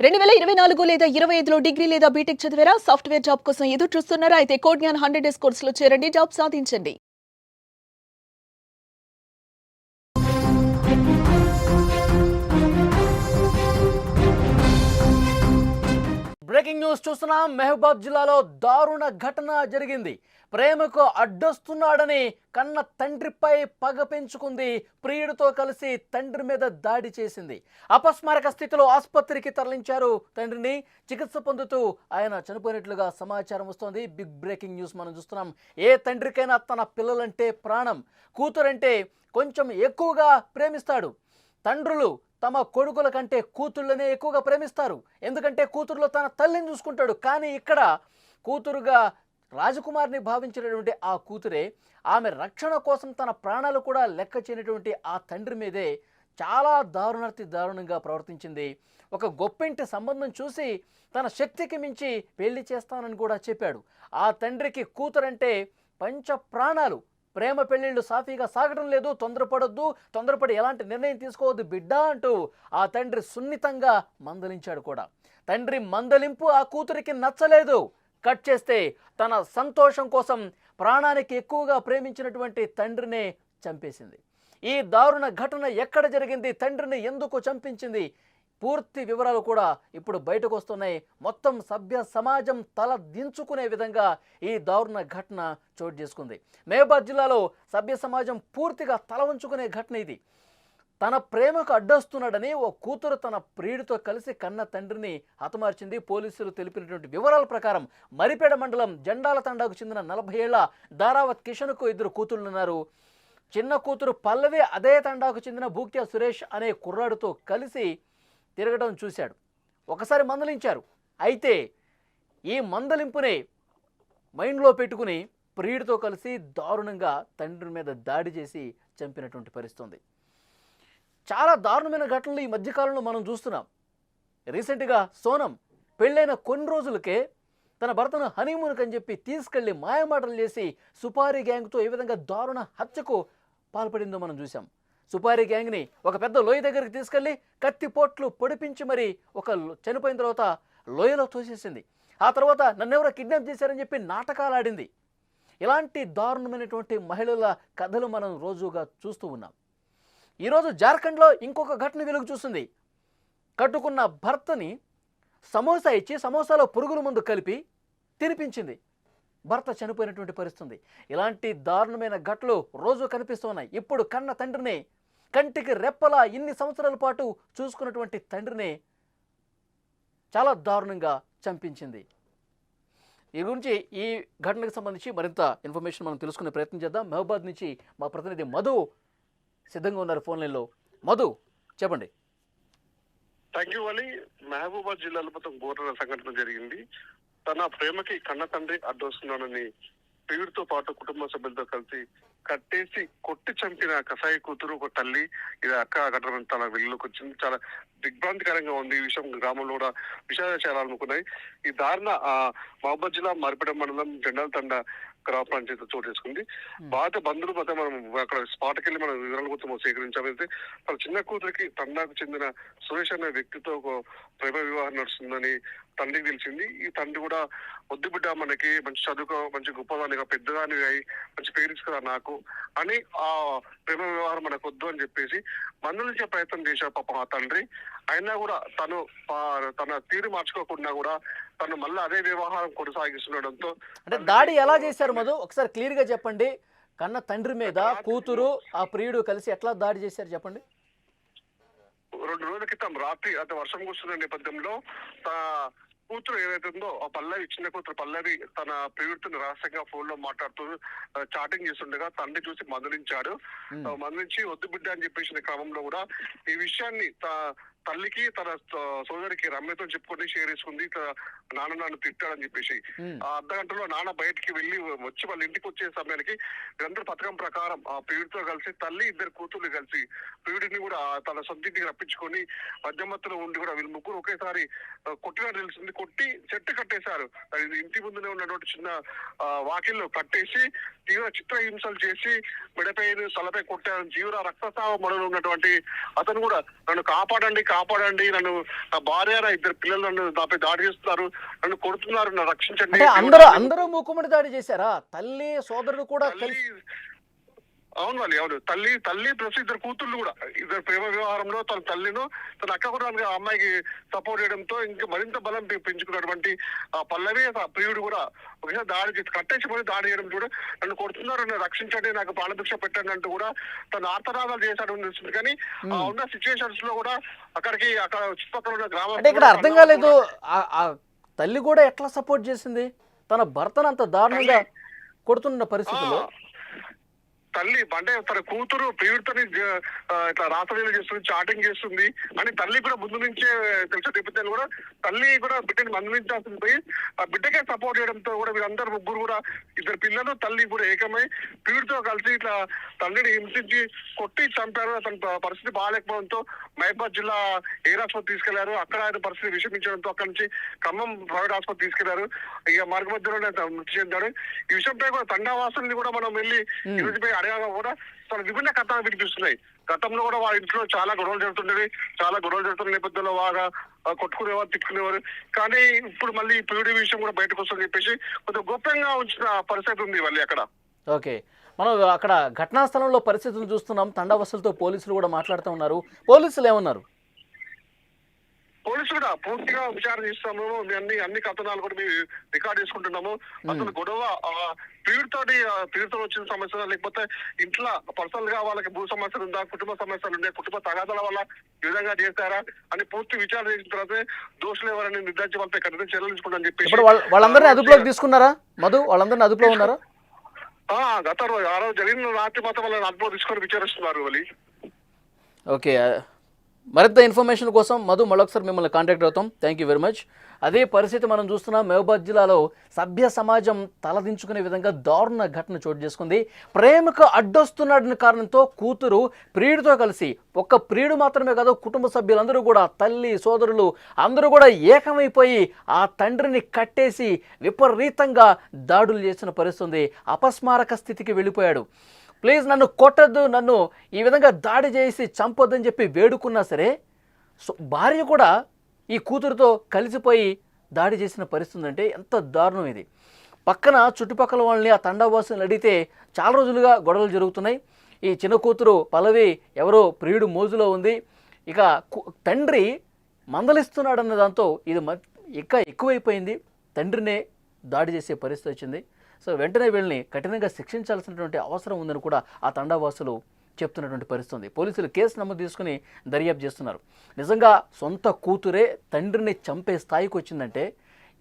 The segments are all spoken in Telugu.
2024 లేదా 25లో డిగ్రీ లేదా బీటెక్ చదివారా? సాఫ్ట్‌వేర్ జాబ్ కోసం ఎదురు చూస్తున్నారా? అయితే కోడ్ జ్ఞాన్ 100 డేస్ కోర్సులో చేరండి. జాబ్ సాధించండి. బ్రేకింగ్ న్యూస్ చూస్తున్నాం. మహబూబాద్ జిల్లాలో దారుణ ఘటన జరిగింది. ప్రేమకు అడ్డొస్తున్నాడని కన్న తండ్రిపై పగ పెంచుకుంది. ప్రియుడితో కలిసి తండ్రి మీద దాడి చేసింది. అపస్మారక స్థితిలో ఆసుపత్రికి తరలించారు తండ్రిని. చికిత్స పొందుతూ ఆయన చనిపోయినట్లుగా సమాచారం వస్తోంది. బిగ్ బ్రేకింగ్ న్యూస్ మనం చూస్తున్నాం. ఏ తండ్రికైనా తన పిల్లలంటే ప్రాణం. కూతురంటే కొంచెం ఎక్కువగా ప్రేమిస్తాడు. తండ్రులు తమ కొడుకుల కంటే కూతుళ్ళనే ఎక్కువగా ప్రేమిస్తారు. ఎందుకంటే కూతురులో తన తల్లిని చూసుకుంటాడు. కానీ ఇక్కడ కూతురుగా రాజకుమారిని భావించినటువంటి ఆ కూతురే ఆమె రక్షణ కోసం తన ప్రాణాలు కూడా లెక్క చేయనటువంటి ఆ తండ్రి మీదే చాలా దారుణంగా ప్రవర్తించింది. ఒక గొప్పింటి సంబంధం చూసి తన శక్తికి మించి పెళ్లి చేస్తానని కూడా చెప్పాడు. ఆ తండ్రికి కూతురంటే పంచ ప్రాణాలు. ప్రేమ పెళ్ళిళ్ళు సాఫీగా సాగడం లేదు. తొందరపడి ఎలాంటి నిర్ణయం తీసుకోవద్దు బిడ్డ అంటూ ఆ తండ్రి సున్నితంగా మందలించాడు కూడా. తండ్రి మందలింపు ఆ కూతురికి నచ్చలేదు. కట్ చేస్తే తన సంతోషం కోసం ప్రాణానికి ఎక్కువగా ప్రేమించినటువంటి తండ్రినే చంపేసింది. ఈ దారుణ ఘటన ఎక్కడ జరిగింది? తండ్రిని ఎందుకు చంపించింది? పూర్తి వివరాలు కూడా ఇప్పుడు బయటకు వస్తున్నాయి. మొత్తం సభ్య సమాజం తల దించుకునే విధంగా ఈ దారుణ ఘటన చోటు చేసుకుంది. మహబూబాద్ జిల్లాలో సభ్య సమాజం పూర్తిగా తల వంచుకునే ఘటన ఇది. తన ప్రేమకు అడ్డొస్తున్నాడని ఓ కూతురు తన ప్రియుడితో కలిసి కన్న తండ్రిని హతమార్చింది. పోలీసులు తెలిపినటువంటి వివరాల ప్రకారం మరిపేడ మండలం జెండాల తండాకు చెందిన 40 ఏళ్ల దారావత్ కిషన్కు 2 కూతుళ్లున్నారు. చిన్న కూతురు పల్లవి అదే తండాకు చెందిన భూక్యా సురేష్ అనే కుర్రాడితో కలిసి తిరగడం చూశాడు. ఒకసారి మందలించారు. అయితే ఈ మందలింపునే మైండ్లో పెట్టుకుని ప్రియుడితో కలిసి దారుణంగా తండ్రి మీద దాడి చేసి చంపినటువంటి పరిస్థితి. చాలా దారుణమైన ఘటనలు ఈ మధ్యకాలంలో మనం చూస్తున్నాం. రీసెంట్గా సోనం పెళ్ళైన కొన్ని రోజులకే తన భర్తను హనీమూన్కి అని చెప్పి తీసుకెళ్లి మాయమాటలు చేసి సుపారీ గ్యాంగ్తో ఏ విధంగా దారుణ హత్యకు పాల్పడిందో మనం చూసాం. సుపారీ గ్యాంగ్ని ఒక పెద్ద లోయ దగ్గరికి తీసుకెళ్లి కత్తిపోట్లు పొడిపించి మరి చనిపోయిన తర్వాత లోయలో తోసేసింది. ఆ తర్వాత నన్నెవరో కిడ్నాప్ చేశారని చెప్పి నాటకాలు ఆడింది. ఇలాంటి దారుణమైనటువంటి మహిళల కథలు మనం రోజుగా చూస్తూ ఉన్నాం. ఈరోజు జార్ఖండ్లో ఇంకొక ఘటన వెలుగు చూస్తుంది. కట్టుకున్న భర్తని సమోసా ఇచ్చి సమోసాలో పురుగుల మందు కలిపి తినిపించింది. భర్త చనిపోయినటువంటి పరిస్థితి. ఇలాంటి దారుణమైన ఘటనలు రోజు కనిపిస్తున్నాయి. ఇప్పుడు కన్న తండ్రిని, కంటికి రెప్పలా ఇన్ని సంవత్సరాల పాటు చూసుకున్నటువంటి తండ్రిని చాలా దారుణంగా చంపించింది. ఈ గురించి ఈ ఘటనకు సంబంధించి మరింత ఇన్ఫర్మేషన్ మనం తెలుసుకునే ప్రయత్నం చేద్దాం. మహబూబాద్ నుంచి మా ప్రతినిధి మధు సిద్ధంగా ఉన్నారు ఫోన్ లైన్లో. మధు, చెప్పండి. Thank you Ali. మహబూబాద్ జిల్లాలో మొత్తం ఘోర సంఘటన జరిగింది. తన ప్రేమకి కన్న తండ్రి అడ్డొస్తున్నానని ప్రియుడితో పాటు కుటుంబ సభ్యులతో కలిసి కట్టేసి కొట్టి చంపిన కసాయి కూతురు ఒక తల్లి. ఇది అక్క ఘటన తన వెలుగులోకి వచ్చింది. చాలా దిగ్భ్రాంతికరంగా ఉంది. ఈ విషయం గ్రామంలో కూడా విషాద చేయాలనుకున్నాయి. ఈ దారుణ మహబూబాద్ జిల్లా మరిపేట మండలం జెండాల తండ గ్రామ పంచాయతీ చోటు చేసుకుంది. బాధ బంధువులు మధ్య మనం అక్కడ స్పాట్కి వెళ్ళి మనం వివరాల గురించి సేకరించామైతే తన చిన్న కూతురికి తండాకు చెందిన సురేష్ అనే వ్యక్తితో ఒక ప్రేమ వివాహం నడుస్తుందని తండ్రికి తెలిసింది. ఈ తండ్రి కూడా వద్దు బిడ్డ, మనకి మంచి చదువుకో, మంచి గొప్పదానిగా పెద్దదాని అయి మంచి పేరెంట్స్ కదా నాకు అని ఆ ప్రేమ వ్యవహారం మనకు వద్దు అని చెప్పేసి మందలించే ప్రయత్నం చేశాడు పాపం ఆ తండ్రి. అయినా కూడా తన తీరు మార్చుకోకుండా కూడా తను మళ్ళీ అదే వ్యవహారం కొనసాగిస్తుండడంతో. అంటే దాడి ఎలా చేశారు మధు? ఒకసారి క్లియర్ గా చెప్పండి. కన్న తండ్రి మీద కూతురు ఆ ప్రియుడు కలిసి ఎట్లా దాడి చేశారు చెప్పండి. 2 రోజుల క్రితం రాత్రి అంటే వర్షం కురుస్తున్న నేపథ్యంలో కూతురు ఏదైతే ఉందో ఆ పల్లవి, చిన్న కూతురు పల్లవి తన ప్రియుడితో రహస్యంగా ఫోన్ లో మాట్లాడుతూ చాటింగ్ చేస్తుండగా తండ్రి చూసి మందలించాడు. మందలించి వద్దు బిడ్డ అని చెప్పేసిన క్రమంలో కూడా ఈ విషయాన్ని తల్లికి తన సోదరికి రమ్యతో చెప్పుకొని షేర్ చేసుకుంది. నాన్న నన్ను తిట్టాడని చెప్పేసి ఆ అర్ధగంటలో నాన్న బయటికి వెళ్ళి వచ్చి వాళ్ళ ఇంటికి వచ్చే సమయానికి వీళ్ళందరూ పథకం ప్రకారం ఆ ప్రియుడితో కలిసి తల్లి 2 కూతుర్లు కలిసి ప్రియుడిని కూడా తన సొంతింటికి రప్పించుకొని మధ్యమత్తులో ఉండి కూడా వీళ్ళు ముగ్గురు ఒకేసారి కొట్టినట్టు తెలిసింది. కొట్టి చెట్టు కట్టేశారు. అది ఇంటి ముందునే ఉన్నటువంటి చిన్న వాకిల్లో కట్టేసి తీవ్ర చిత్రహింసలు చేసి మెడపై తలపై కొట్టారు. తీవ్ర రక్తస్రావ మొదలు ఉన్నటువంటి అతను కూడా నన్ను కాపాడండి కాపాడండి, నన్ను నా భార్య ఇద్దరు పిల్లలు నన్ను నాపై దాడి చేస్తున్నారు, నన్ను కొడుతున్నారు, నన్ను రక్షించండి. అందరూ మూకుమ్మడి దాడి చేశారా? తల్లి సోదరుడు కూడా అవును వాళ్ళు ఎవరు తల్లి ప్లస్ ఇద్దరు కూతుళ్ళు కూడా, ఇద్దరు ప్రేమ వ్యవహారంలో తన తల్లిను తన అక్క కూడా అమ్మాయికి సపోర్ట్ చేయడంతో ఇంకా మరింత బలం పెంచుకున్నటువంటి పల్లవి ప్రియుడు కూడా ఒకసారి దాడి కట్టేసి పోయి దాడి చేయడం కూడా నన్ను కొడుతున్నారు, నన్ను రక్షించండి, నాకు ప్రాణభిక్ష పెట్టండి అంటూ కూడా తను ఆర్తనాదాలు చేశాడు అనిపిస్తుంది. కానీ ఉన్న సిచ్యువేషన్స్ లో కూడా అక్కడ చుట్టుపక్కల ఉన్న గ్రామం ఇక్కడ అర్థం కాలేదు. ఆ తల్లి కూడా ఎట్లా సపోర్ట్ చేసింది తన భర్తను అంత దారుణంగా కొడుతున్న పరిస్థితుల్లో? తల్లి అంటే తన కూతురు ప్రియుడితోని ఇట్లా రాసలీలు చేస్తుంది, చాటింగ్ చేస్తుంది అని తల్లి కూడా ముందు నుంచే తెలిసిన నేపథ్యాలు కూడా తల్లి కూడా బిడ్డని మందలించాల్సింది పోయి ఆ బిడ్డకే సపోర్ట్ చేయడంతో కూడా వీళ్ళందరూ ముగ్గురు కూడా ఇద్దరు పిల్లలు తల్లి కూడా ఏకమై ప్రియుడితో కలిసి ఇట్లా తల్లిని హింసించి కొట్టి చంపారు. అతని పరిస్థితి బాగాలేకపోవడంతో మహబూబాబాద్ జిల్లా ఎయిర్ ఆసుపత్రి తీసుకెళ్లారు. అక్కడ ఆయన పరిస్థితి విషమించడంతో అక్కడి నుంచి ఖమ్మం ప్రైవేట్ ఆసుపత్రి తీసుకెళ్లారు. ఇక మార్గ మధ్యలోనే మృతి చెందాడు. ఈ విషయంపై కూడా తండావాసుల్ని కూడా మనం వెళ్ళి ఈ రోజుపై అడగాగా కూడా చాలా విభిన్న కథలు వినిపిస్తున్నాయి. గతంలో కూడా వాళ్ళ ఇంట్లో చాలా గొడవలు జరుగుతున్న నేపథ్యంలో బాగా కొట్టుకునేవారు, తిట్టుకునేవారు. కానీ ఇప్పుడు మళ్ళీ ప్రియుడి విషయం కూడా బయటకు వస్తుందని చెప్పేసి కొంచెం గోప్యంగా ఉంచిన పరిస్థితి ఉంది మళ్ళీ అక్కడ. ఓకే, మనం అక్కడ ఘటనా స్థలంలో పరిస్థితులు చూస్తున్నాం. తండావసులతో పోలీసులు కూడా మాట్లాడుతూ ఉన్నారు. పోలీసులు ఏమన్నారు? పోలీసులు కూడా పూర్తిగా విచారణ చేస్తాము, అన్ని కథనాలు కూడా మేము రికార్డ్ చేసుకుంటున్నాము. అసలు గొడవ ప్రియుడితో వచ్చిన సమస్య, లేకపోతే ఇంట్లో పర్సనల్ గా వాళ్ళకి భూ సమస్యలు ఉందా, కుటుంబ సమస్యలు ఉన్నాయి, కుటుంబ తగాదాల వల్ల ఈ విధంగా చేశారా అని పూర్తి విచారణ చేసిన తర్వాత దోషులు ఎవరని నిర్ధారించి వాళ్ళపై కఠిన చర్యలు తీసుకుంటామని చెప్పేసి వాళ్ళందరినీ అదుపులోకి తీసుకున్నారా? మధు, వాళ్ళందరినీ అదుపులో ఉన్నారా? గత రోజు ఆ రోజు జరిగిన రాత్రి మాత్రం వాళ్ళని అదుపులో తీసుకొని విచారిస్తున్నారు వాళ్ళు. ఓకే, మరింత ఇన్ఫర్మేషన్ కోసం మధు మరొకసారి మిమ్మల్ని కాంటాక్ట్ అవుతాం. Thank you very much. అదే పరిస్థితి మనం చూస్తున్నాం. మహబూబాబాద్ జిల్లాలో సభ్య సమాజం తలదించుకునే విధంగా దారుణ ఘటన చోటు చేసుకుంది. ప్రేమకు అడ్డొస్తున్నాడన్న కారణంతో కూతురు ప్రియుడితో కలిసి, ఒక్క ప్రియుడు మాత్రమే కాదు కుటుంబ సభ్యులందరూ కూడా, తల్లి సోదరులు అందరూ కూడా ఏకమైపోయి ఆ తండ్రిని కట్టేసి విపరీతంగా దాడులు చేసిన పరిస్థితి. అపస్మారక స్థితికి వెళ్ళిపోయాడు. ప్లీజ్ నన్ను కొట్టద్దు, నన్ను ఈ విధంగా దాడి చేసి చంపొద్దని చెప్పి వేడుకున్నా సరే భార్య కూడా ఈ కూతురుతో కలిసిపోయి దాడి చేసిన పరిస్థితి. అంటే ఎంత దారుణం ఇది. పక్కన చుట్టుపక్కల వాళ్ళని, ఆ తండావాసులను అడిగితే చాలా రోజులుగా గొడవలు జరుగుతున్నాయి. ఈ చిన్న కూతురు పల్లవి ఎవరో ప్రియుడు మోజులో ఉంది. ఇక తండ్రి మందలిస్తున్నాడన్న దాంతో ఇది ఇంకా ఎక్కువైపోయింది. తండ్రినే దాడి చేసే పరిస్థితి వచ్చింది. సో వెంటనే వీళ్ళని కఠినంగా శిక్షించాల్సినటువంటి అవసరం ఉందని కూడా ఆ తండావాసులు చెప్తున్నటువంటి పరిస్థితి. పోలీసులు కేసు నమోదు తీసుకుని దర్యాప్తు చేస్తున్నారు. నిజంగా సొంత కూతురే తండ్రిని చంపే స్థాయికి వచ్చిందంటే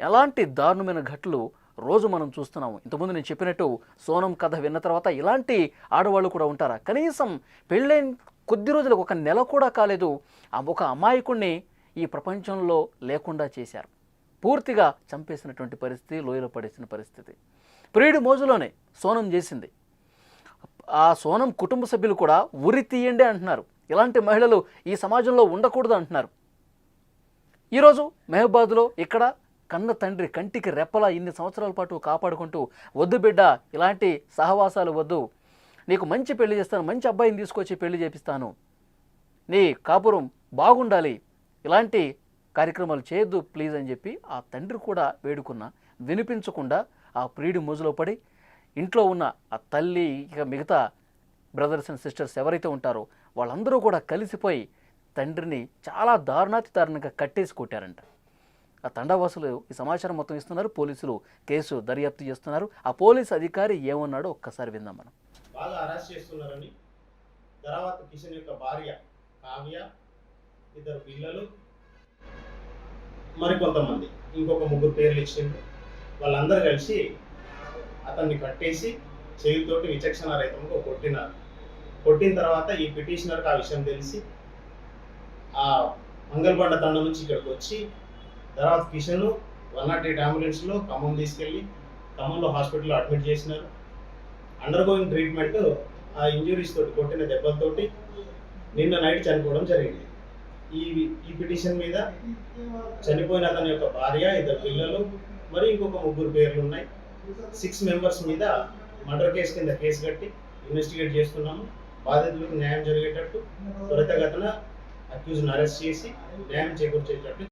ఎలాంటి దారుణమైన ఘటనలు రోజు మనం చూస్తున్నాము. ఇంతకుముందు నేను చెప్పినట్టు సోనం కథ విన్న తర్వాత ఇలాంటి ఆడవాళ్ళు కూడా ఉంటారా? కనీసం పెళ్ళైన కొద్ది రోజులకు, ఒక నెల కూడా కాలేదు, ఒక అమాయకుడిని ఈ ప్రపంచంలో లేకుండా చేశారు. పూర్తిగా చంపేసినటువంటి పరిస్థితి, లోయలో పడేసిన పరిస్థితి. ప్రియుడి మోజులోనే సోనం చేసింది. ఆ సోనం కుటుంబ సభ్యులు కూడా ఉరి తీయండి అంటున్నారు. ఇలాంటి మహిళలు ఈ సమాజంలో ఉండకూడదు అంటున్నారు. ఈరోజు మహబూబాబాద్లో ఇక్కడ కన్న తండ్రి కంటికి రెప్పలా ఇన్ని సంవత్సరాల పాటు కాపాడుకుంటూ, వద్దు బిడ్డ ఇలాంటి సహవాసాలు వద్దు, నీకు మంచి పెళ్లి చేస్తాను, మంచి అబ్బాయిని తీసుకొచ్చి పెళ్లి చేపిస్తాను, నీ కాపురం బాగుండాలి, ఇలాంటి కార్యక్రమాలు చేయొద్దు ప్లీజ్ అని చెప్పి ఆ తండ్రి కూడా వేడుకున్నా వినిపించకుండా ఆ ప్రియుడి మోజులో పడి ఇంట్లో ఉన్న ఆ తల్లి, ఇక మిగతా బ్రదర్స్ అండ్ సిస్టర్స్ ఎవరైతే ఉంటారో వాళ్ళందరూ కూడా కలిసిపోయి తండ్రిని చాలా దారుణంగా కట్టేసి కొట్టారంట. ఆ తండావాసులు ఈ సమాచారం మొత్తం ఇస్తున్నారు. పోలీసులు కేసు దర్యాప్తు చేస్తున్నారు. ఆ పోలీసు అధికారి ఏమన్నాడో ఒక్కసారి విందాం మనం. బాగా అరెస్ట్ చేస్తున్నారని, తర్వాత కిషన్ యొక్క భార్య కావ్య, ఇద్దరు పిల్లలు, మరికొంతమంది ఇంకొక 3 పేర్లు ఇచ్చిండ్రు. వాళ్ళందరూ కలిసి అతన్ని కట్టేసి చేతితోటి విచక్షణారహితంగా కొట్టినారు. కొట్టిన తర్వాత ఈ పిటిషనర్కి ఆ విషయం తెలిసి ఆ మంగళబండ తండ నుంచి ఇక్కడికి వచ్చి, తర్వాత కిషన్ 108 అంబులెన్స్లో ఖమ్మం తీసుకెళ్ళి ఖమ్మంలో హాస్పిటల్లో అడ్మిట్ చేసినారు. అండర్ గోయింగ్ ట్రీట్మెంట్ ఆ ఇంజురీస్ తోటి, కొట్టిన దెబ్బలతోటి నిన్న నైట్ చనిపోవడం జరిగింది. ఈ ఈ పిటిషన్ మీద చనిపోయిన అతని యొక్క భార్య, 2 పిల్లలు, మరి ఇంకొక 3 పేర్లు ఉన్నాయి. 6 మెంబర్స్ మీద మర్డర్ కేసు కింద కేసు కట్టి ఇన్వెస్టిగేట్ చేస్తున్నాము. బాధితులకు న్యాయం జరిగేటట్టు త్వరితగతిన అక్యూజ్ని అరెస్ట్ చేసి న్యాయం చేకూర్చేటట్టు